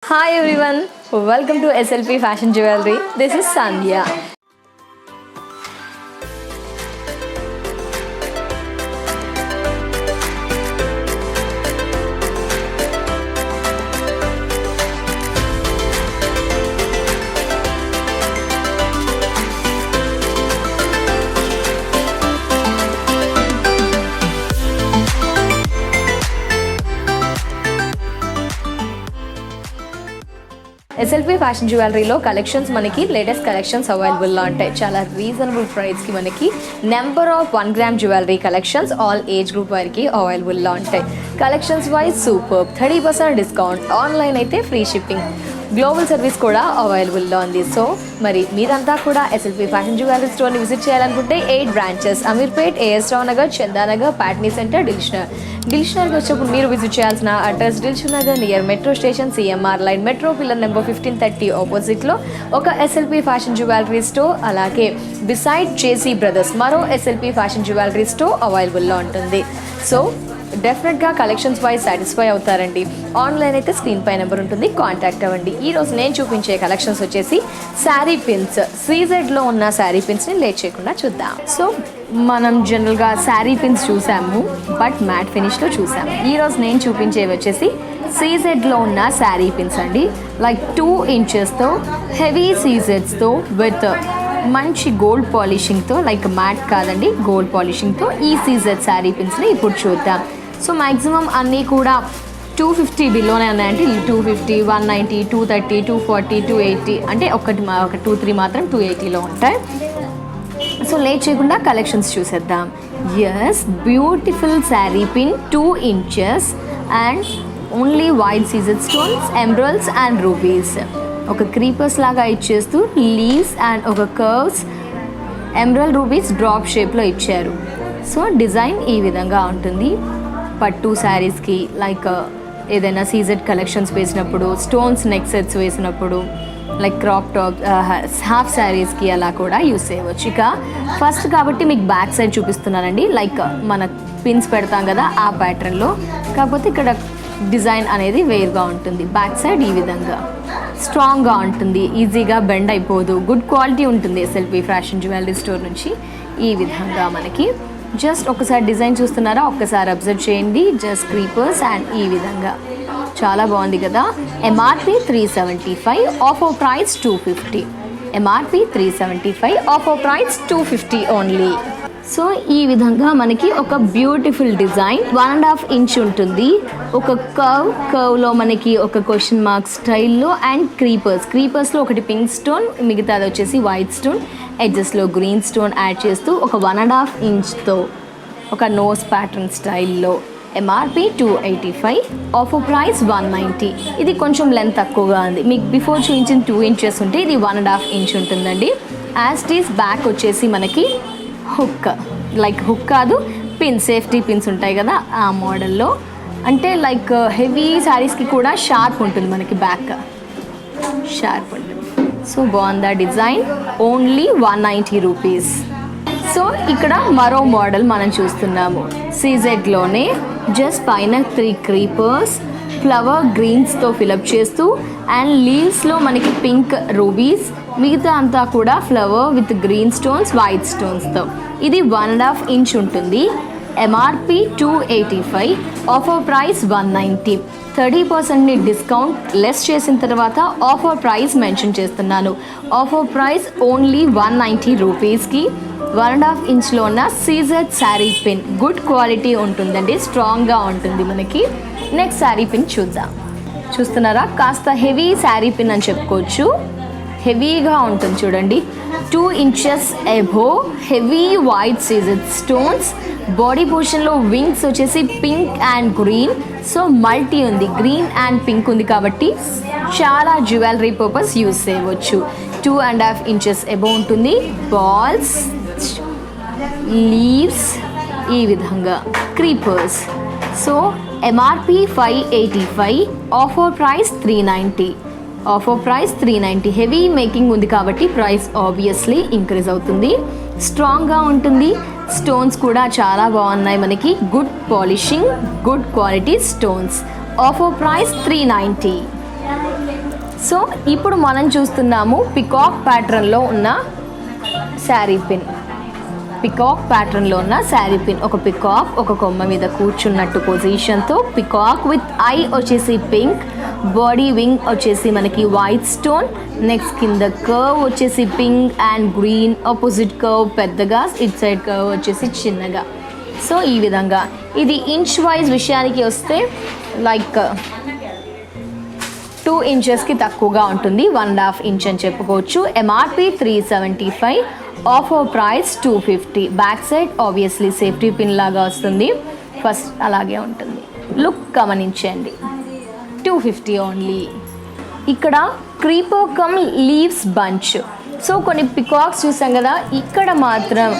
Hi everyone, welcome to SLP Fashion Jewelry. This is Sandhya. SLP fashion జ్యువెలరీలో collections మనకి latest collections అవైలబుల్లో ఉంటాయి. చాలా రీజనబుల్ ప్రైస్కి మనకి number of 1 gram jewellery collections all age group వారికి అవైలబుల్లో ఉంటాయి. Collections wise super 30% discount, online అయితే ఫ్రీ షిప్పింగ్, గ్లోబల్ సర్వీస్ కూడా అవైలబుల్లో ఉంది. సో మరి మీరంతా కూడా ఎస్ఎల్పి ఫ్యాషన్ జ్యువెలరీ స్టోర్ని విజిట్ చేయాలనుకుంటే 8 బ్రాంచెస్ అమీర్పేట్, ఏఎస్ రావు నగర్, చందానగర్, ప్యాట్నీ సెంటర్, దిల్షనగర్కి వచ్చినప్పుడు మీరు విజిట్ చేయాల్సిన address Dilsukhnagar near metro station, CMR line, metro pillar number 1530 ఆపోజిట్లో ఒక ఎస్ఎల్పి ఫ్యాషన్ జ్యువెలరీ స్టోర్, అలాగే బిసైడ్ జేసీ బ్రదర్స్ మరో ఎస్ఎల్పి ఫ్యాషన్ జ్యువెలరీ స్టోర్ అవైలబుల్లో ఉంటుంది. సో డెఫినెట్గా కలెక్షన్స్ వైజ్ సాటిస్ఫై అవుతారండి. ఆన్లైన్ అయితే స్క్రీన్ పై నెంబర్ ఉంటుంది, కాంటాక్ట్ అవ్వండి. ఈరోజు నేను చూపించే కలెక్షన్స్ వచ్చేసి శారీ పిన్స్, సీజెడ్లో ఉన్న శారీ పిన్స్ని లేట్ చేయకుండా చూద్దాం. సో మనం జనరల్గా శారీ పిన్స్ చూసాము, బట్ మ్యాట్ ఫినిష్లో చూసాము. ఈరోజు నేను చూపించేవి వచ్చేసి సీజెడ్లో ఉన్న శారీ పిన్స్ అండి. లైక్ 2 ఇంచెస్తో హెవీ సీజెడ్స్తో విత్ మంచి గోల్డ్ పాలిషింగ్తో, లైక్ మ్యాట్ కాదండి, గోల్డ్ పాలిషింగ్తో ఈ సీజెడ్ శారీ పిన్స్ని ఇప్పుడు చూద్దాం. సో మ్యాక్సిమం అన్నీ కూడా 250 బిలోనే ఉన్నాయంటే 250, 190, 230, 240, 280 అంటే ఒక 2-3 మాత్రం 280లో ఉంటాయి. సో లేట్ చేయకుండా కలెక్షన్స్ చూసేద్దాం. Yes, beautiful sari pin 2 inches and only white CZ stones, emeralds and rubies. ఒక క్రీపర్స్ లాగా ఇచ్చేస్తూ లీవ్స్ అండ్ ఒక కర్వ్స్, ఎమరల్డ్ రూబీస్ డ్రాప్ షేప్లో ఇచ్చారు. సో డిజైన్ ఈ విధంగా ఉంటుంది. పట్టు శారీస్కి లైక్ ఏదైనా సీజెడ్ కలెక్షన్స్ వేసినప్పుడు, స్టోన్స్ నెక్ సెట్స్ వేసినప్పుడు, లైక్ క్రాప్ టాప్, హాఫ్ శారీస్కి అలా కూడా యూస్ చేయవచ్చు. ఇక ఫస్ట్ కాబట్టి మీకు బ్యాక్ సైడ్ చూపిస్తున్నానండి. లైక్ మన పిన్స్ పెడతాం కదా ఆ ప్యాటర్న్లో, కాకపోతే ఇక్కడ డిజైన్ అనేది వేరుగా ఉంటుంది. బ్యాక్ సైడ్ ఈ విధంగా స్ట్రాంగ్గా ఉంటుంది, ఈజీగా బెండ్ అయిపోదు, గుడ్ క్వాలిటీ ఉంటుంది ఎస్ఎల్పి ఫ్యాషన్ జ్యువెలరీ స్టోర్ నుంచి. ఈ విధంగా మనకి జస్ట్ ఒకసారి డిజైన్ చూస్తున్నారా, ఒక్కసారి అబ్జర్వ్ చేయండి. జస్ట్ క్రీపర్స్ అండ్ ఈ విధంగా చాలా బాగుంది కదా. MRP 375, offer price 250. MRP 375, offer price 250 only. So ఈ విధంగా మనకి ఒక బ్యూటిఫుల్ డిజైన్ 1.5 ఇంచ్ ఉంటుంది. ఒక కర్వ్లో మనకి ఒక క్వశ్చన్ మార్క్ స్టైల్లో అండ్ క్రీపర్స్లో ఒకటి పింక్ స్టోన్, మిగతాది వచ్చేసి వైట్ స్టోన్, ఎడ్జెస్లో గ్రీన్ స్టోన్ యాడ్ చేస్తూ ఒక 1.5 ఇంచ్తో ఒక నోస్ ప్యాటర్న్ స్టైల్లో. MRP 285, offer price 190. ఇది కొంచెం లెంత్ తక్కువగా ఉంది. మీకు బిఫోర్ చూపించిన 2 ఇంచెస్ ఉంటే ఇది 1.5 ఇంచ్ ఉంటుందండి. యాజ్ ఇట్ ఈస్ బ్యాక్ వచ్చేసి మనకి హుక్, లైక్ హుక్ కాదు, పిన్, సేఫ్టీ పిన్స్ ఉంటాయి కదా ఆ మోడల్లో. అంటే లైక్ హెవీ శారీస్కి కూడా షార్ప్ ఉంటుంది, మనకి బ్యాక్ షార్ప్ ఉంటుంది. సో బాగుందా డిజైన్, ఓన్లీ 190 రూపీస్. సో ఇక్కడ మరో మోడల్ మనం చూస్తున్నాము. సీజెడ్లోనే జస్ట్ పైన 3 క్రీపర్స్ ఫ్లవర్ గ్రీన్స్తో ఫిలప్ చేస్తూ అండ్ లీవ్స్లో మనకి పింక్ రూబీస్, మిగతా అంతా కూడా flower with green stones, white స్టోన్స్తో. ఇది 1.5 ఇంచ్ ఉంటుంది. MRP 285, offer price 190. 30% discount less చేసిన తర్వాత ఆఫర్ ప్రైస్ మెన్షన్ చేస్తున్నాను. ఆఫర్ ప్రైస్ ఓన్లీ 190 రూపీస్కి 1.5 ఇంచ్లో ఉన్న CZ sari pin. Good quality ఉంటుందండి, స్ట్రాంగ్గా ఉంటుంది మనకి. నెక్స్ట్ శారీ పిన్ చూద్దాం. చూస్తున్నారా, కాస్త హెవీ శారీ పిన్ అని చెప్పుకోవచ్చు. హెవీగా ఉంటుంది చూడండి. 2 inches above, heavy white CZ stones. Body పోర్షన్లో వింగ్స్ వచ్చేసి pink and green. So multi ఉంది, గ్రీన్ అండ్ పింక్ ఉంది కాబట్టి చాలా జ్యువెలరీ పర్పస్ యూస్ చేయవచ్చు. 2.5 ఇంచెస్ ఎబో ఉంటుంది. బాల్స్, లీవ్స్, ఈ విధంగా creepers. So MRP 585, offer price 390. Offer price 390. Heavy making ఉంది కాబట్టి ప్రైస్ ఆబ్వియస్లీ ఇంక్రీజ్ అవుతుంది. స్ట్రాంగ్గా ఉంటుంది. స్టోన్స్ కూడా చాలా బాగున్నాయి మనకి, good polishing, good quality stones. Offer price 390. So ఇప్పుడు మనం చూస్తున్నాము పికాక్ ప్యాటర్న్లో ఉన్న శారీ పిన్. పికాక్ ప్యాటర్న్లో ఉన్న శారీ పిన్, ఒక పికాక్ ఒక కొమ్మ మీద కూర్చున్నట్టు పొజిషన్తో, పికాక్ విత్ ఐ వచ్చేసి పింక్, బాడీ వింగ్ వచ్చేసి మనకి వైట్ స్టోన్, నెక్స్ట్ కింద కర్వ్ వచ్చేసి pink and green, opposite curve పెద్దగా, ఇట్ సైడ్ కర్వ్ వచ్చేసి చిన్నగా. సో ఈ విధంగా ఇది ఇంచ్ వైజ్ విషయానికి వస్తే లైక్ 2 ఇంచెస్కి తక్కువగా ఉంటుంది, 1.5 ఇంచ్ అని చెప్పుకోవచ్చు. MRP 375, offer price 250. Back side obviously safety pin లాగా వస్తుంది, ఫస్ట్ అలాగే ఉంటుంది. లుక్ గమనించండి, 250 ఓన్లీ. ఇక్కడ creeper come leaves bunch. So కొన్ని పికాక్స్ చూసాం కదా, ఇక్కడ మాత్రం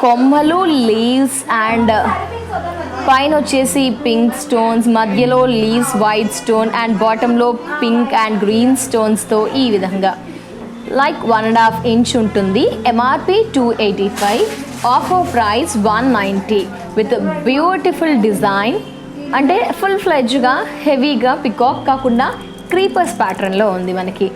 కొమ్మలు లీవ్స్ అండ్ పైన వచ్చేసి పింక్ స్టోన్స్, మధ్యలో లీవ్స్ వైట్ స్టోన్ అండ్ బాటంలో పింక్ అండ్ గ్రీన్ స్టోన్స్తో ఈ విధంగా లైక్ 1.5 ఇంచ్ ఉంటుంది. MRP 285, offer price 190 with beautiful design. అంటే ఫుల్ ఫ్లెడ్జ్గా హెవీగా పికాక్ కాకుండా క్రీపర్స్ ప్యాటర్న్లో ఉంది మనకి.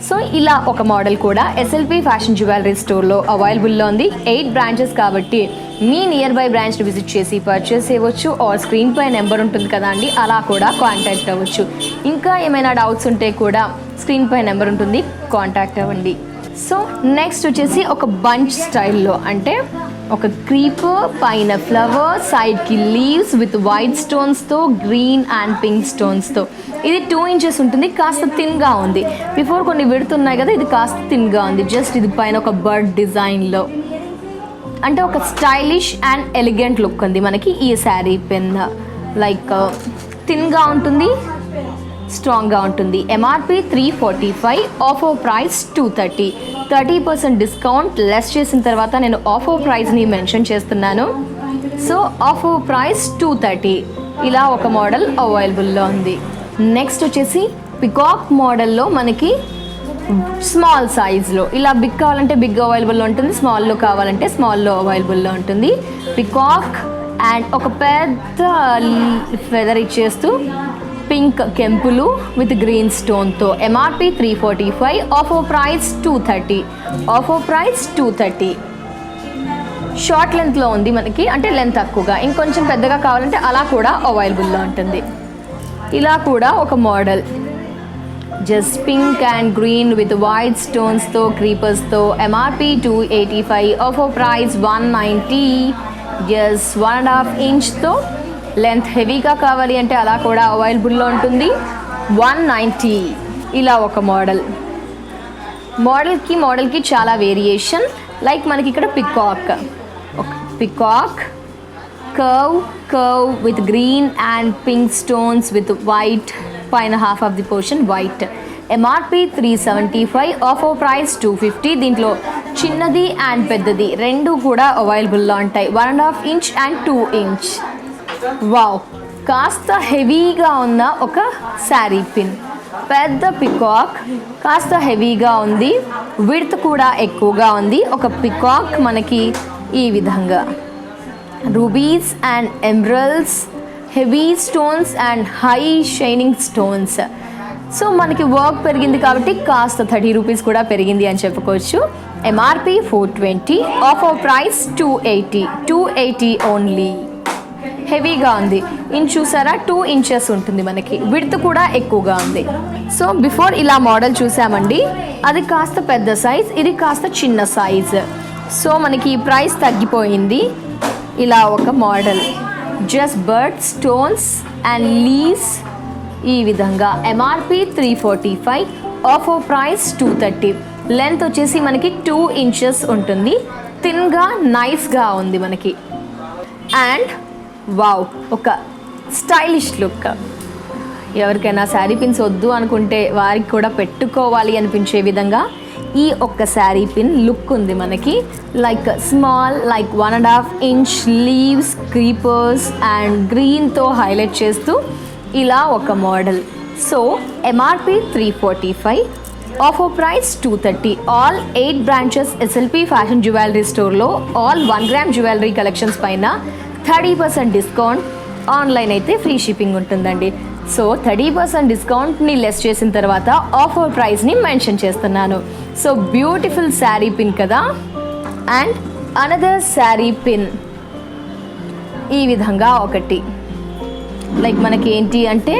సో ఇలా ఒక మోడల్ కూడా ఎస్ఎల్పి ఫ్యాషన్ జ్యువెలరీ స్టోర్లో అవైలబుల్లో ఉంది. 8 బ్రాంచెస్ కాబట్టి మీ నియర్ బై బ్రాంచ్ని విజిట్ చేసి పర్చేస్ చేయవచ్చు, ఆర్ స్క్రీన్ పై నెంబర్ ఉంటుంది కదా అండి, అలా కూడా కాంటాక్ట్ అవ్వచ్చు. ఇంకా ఏమైనా డౌట్స్ ఉంటే కూడా స్క్రీన్ పై నెంబర్ ఉంటుంది, కాంటాక్ట్ అవ్వండి. సో నెక్స్ట్ వచ్చేసి ఒక బంచ్ స్టైల్లో, అంటే ఒక క్రీపర్ పైన ఫ్లవర్, సైడ్కి లీవ్స్ విత్ వైట్ స్టోన్స్తో, గ్రీన్ అండ్ పింక్ స్టోన్స్తో. ఇది 2 ఇంచెస్ ఉంటుంది, కాస్త థిన్గా ఉంది. బిఫోర్ కొన్ని విడుతున్నాయి కదా, ఇది కాస్త థిన్గా ఉంది. జస్ట్ ఇది పైన ఒక బర్డ్ డిజైన్లో, అంటే ఒక స్టైలిష్ అండ్ ఎలిగెంట్ లుక్ ఉంది మనకి ఈ శారీ పిన్. లైక్ థిన్గా ఉంటుంది, స్ట్రాంగ్గా ఉంటుంది. MRP 345, offer price 230. 30% discount less చేసిన తర్వాత నేను ఆఫర్ ప్రైస్ని మెన్షన్ చేస్తున్నాను. So offer price 230. ఇలా ఒక మోడల్ అవైలబుల్లో ఉంది. నెక్స్ట్ వచ్చేసి పికాక్ మోడల్లో మనకి స్మాల్ సైజ్లో, ఇలా బిగ్ కావాలంటే బిగ్ అవైలబుల్లో ఉంటుంది, స్మాల్లో కావాలంటే స్మాల్లో అవైలబుల్లో ఉంటుంది. పికాక్ అండ్ ఒక పెద్ద ఫెదర్ ఇచ్చేస్తూ పింక్ కెంపులు విత్ గ్రీన్ స్టోన్తో. MRP 345, offer price 230. Offer price 230. Short లెంత్లో ఉంది మనకి, అంటే లెంత్ తక్కువగా, ఇంకొంచెం పెద్దగా కావాలంటే అలా కూడా అవైలబుల్లో ఉంటుంది. ఇలా కూడా ఒక model, just pink and green with white స్టోన్స్తో, క్రీపర్స్తో. MRP 285, offer price 190. జస్ట్ 1.5 ఇంచ్తో, లెంత్ హెవీగా కావాలి అంటే అలా కూడా అవైలబుల్లో ఉంటుంది, 190. ఇలా ఒక మోడల్. మోడల్కి చాలా వేరియేషన్. లైక్ మనకి ఇక్కడ peacock curve with green and pink stones with white, పైన half of the portion white. MRP 375, offer price 250. దీంట్లో చిన్నది అండ్ పెద్దది రెండు కూడా అవైలబుల్లో ఉంటాయి, 1.5 ఇంచ్ అండ్ 2 ఇంచ్. వావ్, కాస్త హెవీగా ఉన్న ఒక శారీ పిన్, పెద్ద పికాక్, కాస్త హెవీగా ఉంది, విడ్త్ కూడా ఎక్కువగా ఉంది. ఒక పికాక్ మనకి ఈ విధంగా rubies and emeralds, heavy stones and high shining stones. So మనకి వర్క్ పెరిగింది కాబట్టి కాస్త 30 రూపీస్ కూడా పెరిగింది అని చెప్పుకోవచ్చు. MRP 420, offer price 280 only. హెవీగా ఉంది, ఇంచ్ చూసారా, 2 ఇంచెస్ ఉంటుంది మనకి, విడ్త్ కూడా ఎక్కువగా ఉంది. సో బిఫోర్ ఇలా మోడల్ చూసామండి, అది కాస్త పెద్ద సైజ్, ఇది కాస్త చిన్న సైజ్. సో మనకి ప్రైస్ తగ్గిపోయింది. ఇలా ఒక model, just bird stones and leaves ఈ విధంగా. MRP 345, offer price 230. లెంత్ వచ్చేసి మనకి 2 ఇంచెస్ ఉంటుంది, థిన్గా నైస్గా ఉంది మనకి. అండ్ వావ్, ఒక స్టైలిష్ లుక్. ఎవరికైనా శారీ పిన్స్ వద్దు అనుకుంటే వారికి కూడా పెట్టుకోవాలి అనిపించే విధంగా ఈ ఒక్క శారీ పిన్ లుక్ ఉంది మనకి. Like small, like 1.5 inch leaves, creepers and గ్రీన్తో హైలైట్ చేస్తూ ఇలా ఒక model. So MRP 345, offer price 230. All 8 branches SLP fashion jewellery స్టోర్లో ఆల్ 1 గ్రామ్ జ్యువెలరీ కలెక్షన్స్ పైన 30% డిస్కౌంట్. ఆన్లైన్ అయితే ఫ్రీ షిప్పింగ్ ఉంటుందండి. సో 30% డిస్కౌంట్ని లెస్ చేసిన తర్వాత ఆఫర్ ప్రైస్ని మెన్షన్ చేస్తున్నాను. సో బ్యూటిఫుల్ శారీ పిన్ కదా. అండ్ అనదర్ శారీ పిన్ ఈ విధంగా ఒకటి, లైక్ మనకి ఏంటి అంటే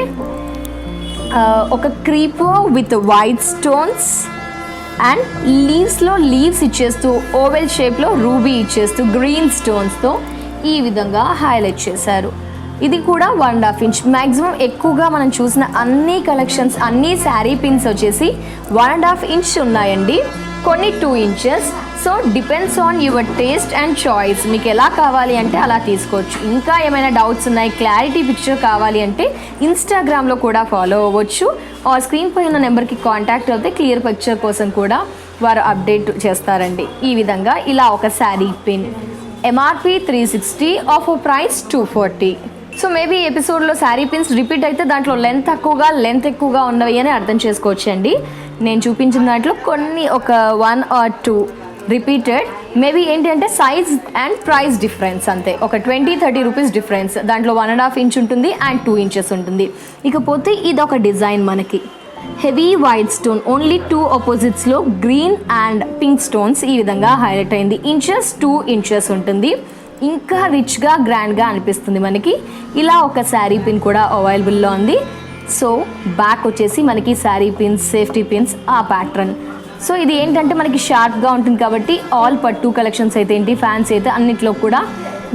ఒక creeper with white stones and లీవ్స్లో లీవ్స్ ఇచ్చేస్తూ ఓవెల్ షేప్లో రూబీ ఇచ్చేస్తూ గ్రీన్ స్టోన్స్తో ఈ విధంగా హైలైట్ చేశారు. ఇది కూడా 1.5 ఇంచ్. మ్యాక్సిమం ఎక్కువగా మనం చూసిన అన్ని కలెక్షన్స్ అన్ని శారీ పిన్స్ వచ్చేసి 1.5 ఇంచ్ ఉన్నాయండి, కొన్ని 2 inches. So depends on your taste and choice. మీకు ఎలా కావాలి అంటే అలా తీసుకోవచ్చు. ఇంకా ఏమైనా డౌట్స్ ఉన్నాయి, క్లారిటీ పిక్చర్ కావాలి అంటే ఇన్స్టాగ్రామ్లో కూడా ఫాలో అవ్వచ్చు. ఆ స్క్రీన్ పై ఉన్న నెంబర్కి కాంటాక్ట్ అవుతే క్లియర్ పిక్చర్ కోసం కూడా వారు అప్డేట్ చేస్తారండి. ఈ విధంగా ఇలా ఒక sari pin MRP 360, offer price 240. So maybe ఎపిసోడ్లో శారీ పిన్స్ రిపీట్ అయితే దాంట్లో లెంత్ ఎక్కువగా ఉన్నవి అని అర్థం చేసుకోవచ్చు అండి. నేను చూపించిన దాంట్లో కొన్ని ఒక 1 or 2 రిపీటెడ్. మేబీ ఏంటి అంటే సైజ్ అండ్ ప్రైస్ డిఫరెన్స్ అంతే, ఒక 20-30 రూపీస్ డిఫరెన్స్. దాంట్లో 1.5 ఇంచ్ ఉంటుంది అండ్ 2 ఇంచెస్ ఉంటుంది. ఇకపోతే ఇది ఒక డిజైన్ మనకి హెవీ వైట్ స్టోన్, ఓన్లీ 2 ఆపోజిట్స్లో గ్రీన్ అండ్ పింక్ స్టోన్స్ ఈ విధంగా హైలైట్ అయింది. 2 ఇంచెస్ ఉంటుంది. ఇంకా రిచ్గా గ్రాండ్గా అనిపిస్తుంది మనకి. ఇలా ఒక శారీ పిన్ కూడా అవైలబుల్లో ఉంది. సో బ్యాక్ వచ్చేసి మనకి శారీ పిన్స్, సేఫ్టీ పిన్స్ ఆ ప్యాటర్న్. సో ఇది ఏంటంటే మనకి షార్ప్గా ఉంటుంది కాబట్టి ఆల్ పట్టు కలెక్షన్స్ అయితే ఏంటి, ఫ్యాన్స్ అయితే అన్నిట్లో కూడా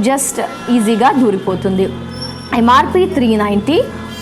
జస్ట్ ఈజీగా దూరిపోతుంది. MRP 390,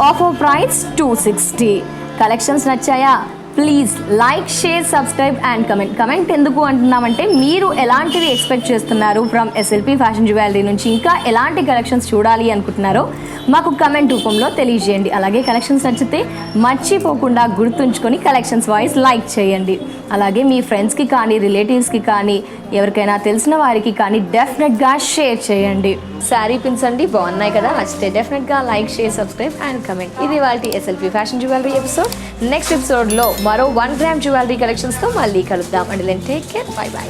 offer price 260. కలెక్షన్స్ నచ్చాయా? Please like, share, subscribe and comment ఎందుకు అంటున్నామంటే మీరు ఎలాంటివి ఎక్స్పెక్ట్ చేస్తున్నారు ఫ్రమ్ SLP ఫ్యాషన్ జ్యువెలరీ నుంచి, ఇంకా ఎలాంటి కలెక్షన్స్ చూడాలి అనుకుంటున్నారో మాకు కమెంట్ రూపంలో తెలియజేయండి. అలాగే కలెక్షన్స్ నచ్చితే మర్చిపోకుండా గుర్తుంచుకొని కలెక్షన్స్ వాయిస్ లైక్ చేయండి. అలాగే మీ ఫ్రెండ్స్కి కానీ రిలేటివ్స్కి కానీ ఎవరికైనా తెలిసిన వారికి కానీ డెఫినెట్గా షేర్ చేయండి. శారీ పిన్స్ అండి బాగున్నాయి కదా, నచ్చితే డెఫినెట్గా like, share, subscribe and comment. ఇది వాళ్ళ SLP fashion jewellery episode. Next ఎపిసోడ్లో మరో 1 గ్రామ్ జ్యువెలరీ కలెక్షన్స్తో మళ్ళీ కలుద్దాం. And take care, by by.